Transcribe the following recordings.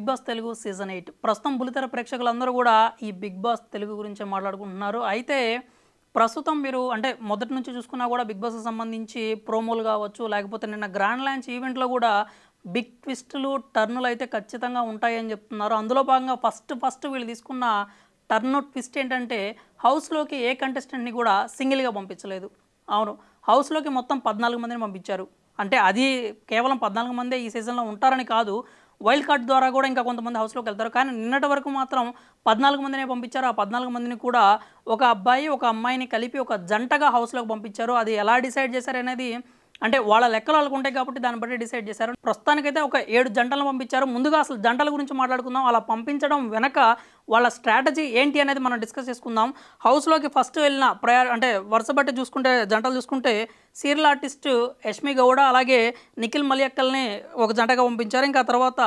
Big boss Telugu season 8 ప్రస్తుతం బుల్లితెర ప్రేక్షకులందరూ కూడా ఈ బిగ్ బాస్ తెలుగు గురించి మాట్లాడుకుంటున్నారు. అయితే ప్రస్తుతం మీరు అంటే మొదటి నుంచి చూసుకున్నా కూడా బిగ్ బాస్కి సంబంధించి ప్రోమోలు కావచ్చు, లేకపోతే నిన్న గ్రాండ్ లాంచ్ ఈవెంట్లో కూడా బిగ్ ట్విస్టులు టర్నులు అయితే ఖచ్చితంగా ఉంటాయని చెప్తున్నారు. అందులో భాగంగా ఫస్ట్ వీళ్ళు తీసుకున్న టర్న్ ట్విస్ట్ ఏంటంటే హౌస్లోకి ఏ కంటెస్టెంట్ని కూడా సింగిల్గా పంపించలేదు. అవును, హౌస్లోకి మొత్తం 14 మందిని పంపించారు. అంటే అది కేవలం 14 మందే ఈ సీజన్లో ఉంటారని కాదు, వైల్డ్ కార్డ్ ద్వారా కూడా ఇంకా కొంతమంది హౌస్లోకి వెళ్తారు. కానీ నిన్నటి వరకు మాత్రం 14 మందినే పంపించారు. ఆ 14 మందిని కూడా ఒక అబ్బాయి ఒక అమ్మాయిని కలిపి ఒక జంటగా హౌస్లోకి పంపించారు. అది ఎలా డిసైడ్ చేశారు అనేది అంటే వాళ్ళ లెక్కలు వాళ్ళకు ఉంటాయి కాబట్టి దాన్ని బట్టి డిసైడ్ చేశారు. ప్రస్తుతానికైతే ఒక 7 జంటలను పంపించారు. ముందుగా అసలు జంటల గురించి మాట్లాడుకుందాం. అలా పంపించడం వెనక వాళ్ళ స్ట్రాటజీ ఏంటి అనేది మనం డిస్కస్ చేసుకుందాం. హౌస్లోకి ఫస్ట్ వెళ్ళిన అంటే వరుస బట్టి చూసుకుంటే జంటలు చూసుకుంటే సీరియల్ ఆర్టిస్ట్ యష్మి గౌడ అలాగే నిఖిల్ మలియక్కల్ని ఒక జంటగా పంపించారు. ఇంకా తర్వాత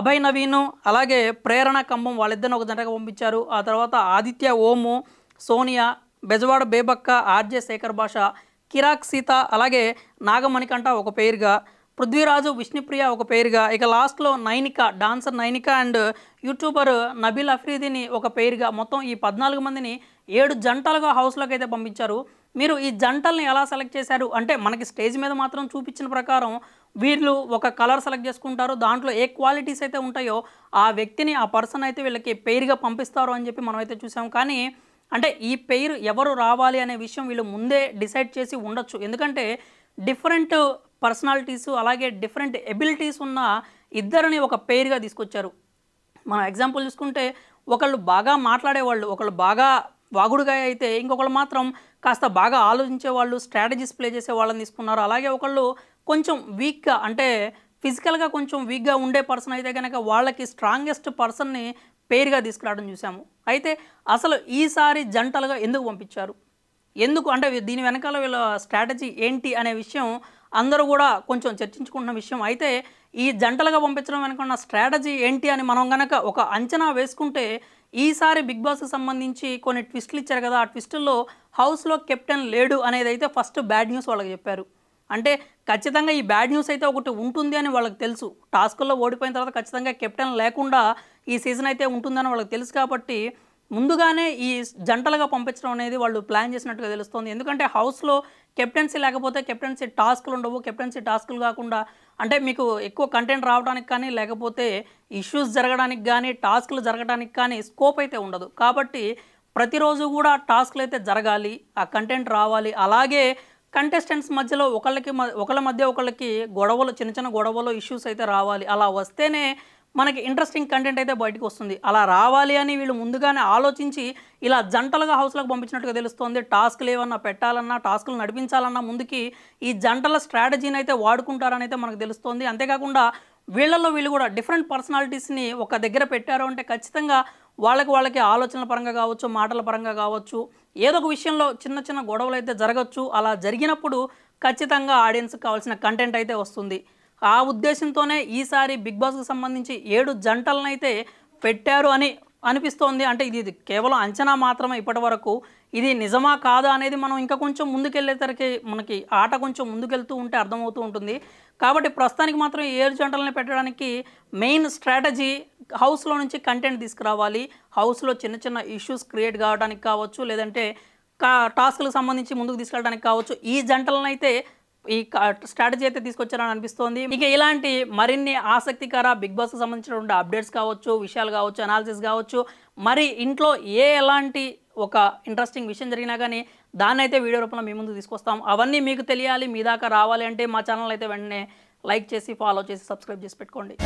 అభయ్ నవీన్ అలాగే ప్రేరణ కంబం వాళ్ళిద్దరిని ఒక జంటగా పంపించారు. ఆ తర్వాత ఆదిత్య ఓము, సోనియా, బెజవాడ బేబక్క, ఆర్జే శేఖర్ భాష, కిరాక్ సీత అలాగే నాగమణికంఠ ఒక పేరుగా, పృథ్వీరాజు విష్ణుప్రియ ఒక పేరుగా, ఇక లాస్ట్లో Nainika dancer Nainika and YouTuber Nabeel అఫ్రీదిని ఒక పేరుగా మొత్తం ఈ 14 మందిని 7 జంటలుగా హౌస్లోకి అయితే పంపించారు. మీరు ఈ జంటల్ని ఎలా సెలెక్ట్ చేశారు అంటే మనకి స్టేజ్ మీద మాత్రం చూపించిన ప్రకారం వీళ్ళు ఒక కలర్ సెలెక్ట్ చేసుకుంటారు. దాంట్లో ఏ క్వాలిటీస్ అయితే ఉంటాయో ఆ వ్యక్తిని ఆ పర్సన్ అయితే వీళ్ళకి పేరుగా పంపిస్తారు అని చెప్పి మనం అయితే చూసాం. కానీ అంటే ఈ పేరు ఎవరు రావాలి అనే విషయం వీళ్ళు ముందే డిసైడ్ చేసి ఉండొచ్చు. ఎందుకంటే డిఫరెంట్ పర్సనాలిటీస్ అలాగే డిఫరెంట్ ఎబిలిటీస్ ఉన్న ఇద్దరిని ఒక పేరుగా తీసుకొచ్చారు. మనం ఎగ్జాంపుల్ చూసుకుంటే ఒకళ్ళు బాగా మాట్లాడేవాళ్ళు, ఒకళ్ళు బాగా వాగుడుగా అయితే ఇంకొకళ్ళు మాత్రం కాస్త బాగా ఆలోచించే వాళ్ళు, స్ట్రాటజీస్ ప్లే చేసే వాళ్ళని తీసుకున్నారు. అలాగే ఒకళ్ళు కొంచెం వీక్గా అంటే ఫిజికల్గా కొంచెం వీక్గా ఉండే పర్సన్ అయితే కనుక వాళ్ళకి స్ట్రాంగెస్ట్ పర్సన్ని పేరుగా తీసుకురావడం చూసాము. అయితే అసలు ఈసారి జంటలుగా ఎందుకు పంపించారు, ఎందుకు అంటే దీని వెనకాల వీళ్ళ స్ట్రాటజీ ఏంటి అనే విషయం అందరూ కూడా కొంచెం చర్చించుకుంటున్న విషయం. అయితే ఈ జంటలుగా పంపించడం వెనక ఉన్న స్ట్రాటజీ ఏంటి అని మనం కనుక ఒక అంచనా వేసుకుంటే ఈసారి బిగ్ బాస్కి సంబంధించి కొన్ని ట్విస్టులు ఇచ్చారు కదా, ఆ ట్విస్టుల్లో హౌస్లో కెప్టెన్ లేడు అనేది అయితే ఫస్ట్ బ్యాడ్ న్యూస్ వాళ్ళకి చెప్పారు. అంటే ఖచ్చితంగా ఈ బ్యాడ్ న్యూస్ అయితే ఒకటి ఉంటుంది అని వాళ్ళకి తెలుసు. టాస్కుల్లో ఓడిపోయిన తర్వాత ఖచ్చితంగా కెప్టెన్ లేకుండా ఈ సీజన్ అయితే ఉంటుందని వాళ్ళకి తెలుసు. కాబట్టి ముందుగానే ఈ జంటలుగా పంపించడం అనేది వాళ్ళు ప్లాన్ చేసినట్టుగా తెలుస్తుంది. ఎందుకంటే హౌస్లో కెప్టెన్సీ లేకపోతే కెప్టెన్సీ టాస్కులు ఉండవు. కెప్టెన్సీ టాస్కులు కాకుండా అంటే మీకు ఎక్కువ కంటెంట్ రావడానికి కానీ లేకపోతే ఇష్యూస్ జరగడానికి కానీ టాస్కులు జరగడానికి కానీ స్కోప్ అయితే ఉండదు. కాబట్టి ప్రతిరోజు కూడా టాస్కులు అయితే జరగాలి, ఆ కంటెంట్ రావాలి. అలాగే కంటెస్టెంట్స్ మధ్యలో ఒకళ్ళ మధ్య ఒకళ్ళకి గొడవలు, చిన్న చిన్న గొడవలు, ఇష్యూస్ అయితే రావాలి. అలా వస్తేనే మనకి ఇంట్రెస్టింగ్ కంటెంట్ అయితే బయటకు వస్తుంది. అలా రావాలి అని వీళ్ళు ముందుగానే ఆలోచించి ఇలా జంటలుగా హౌస్లోకి పంపించినట్టుగా తెలుస్తుంది. టాస్కులు ఏమన్నా పెట్టాలన్నా, టాస్కులు నడిపించాలన్నా ముందుకి ఈ జంటల స్ట్రాటజీని అయితే వాడుకుంటారని అయితే మనకు తెలుస్తుంది. అంతేకాకుండా వీళ్ళల్లో వీళ్ళు కూడా డిఫరెంట్ పర్సనాలిటీస్ని ఒక దగ్గర పెట్టారు అంటే ఖచ్చితంగా వాళ్ళకి ఆలోచనల పరంగా కావచ్చు, మాటల పరంగా కావచ్చు, ఏదో ఒక విషయంలో చిన్న చిన్న గొడవలు అయితే జరగచ్చు. అలా జరిగినప్పుడు ఖచ్చితంగా ఆడియన్స్కి కావాల్సిన కంటెంట్ అయితే వస్తుంది. ఆ ఉద్దేశంతోనే ఈసారి బిగ్ బాస్కి సంబంధించి 7 జంటలను అయితే పెట్టారు అని అనిపిస్తోంది. అంటే ఇది కేవలం అంచనా మాత్రమే ఇప్పటి వరకు. ఇది నిజమా కాదా అనేది మనం ఇంకా కొంచెం ముందుకెళ్ళేసరికి మనకి ఆట కొంచెం ముందుకెళ్తూ ఉంటే అర్థమవుతూ ఉంటుంది. కాబట్టి ప్రస్తుతానికి మాత్రం 7 జంటలని పెట్టడానికి మెయిన్ స్ట్రాటజీ హౌస్లో నుంచి కంటెంట్ తీసుకురావాలి. హౌస్లో చిన్న చిన్న ఇష్యూస్ క్రియేట్ కావడానికి కావచ్చు, లేదంటే టాస్క్లకు సంబంధించి ముందుకు తీసుకెళ్ళడానికి కావచ్చు. ఈ జంటలను అయితే ఈ స్ట్రాటజీ అయితే తీసుకొచ్చారని అనిపిస్తోంది. ఇక ఇలాంటి మరిన్ని ఆసక్తికర బిగ్ బాస్కి సంబంధించినటువంటి అప్డేట్స్ కావచ్చు, విషయాలు కావచ్చు, అనాలిసిస్ కావచ్చు, మరి ఇంట్లో ఎలాంటి ఒక ఇంట్రెస్టింగ్ విషయం జరిగినా కానీ దాన్ని అయితే వీడియో రూపంలో మీ ముందు తీసుకొస్తాం. అవన్నీ మీకు తెలియాలి, మీ దాకా రావాలి అంటే మా ఛానల్ అయితే వెంటనే లైక్ చేసి, ఫాలో చేసి, సబ్స్క్రైబ్ చేసి పెట్టుకోండి.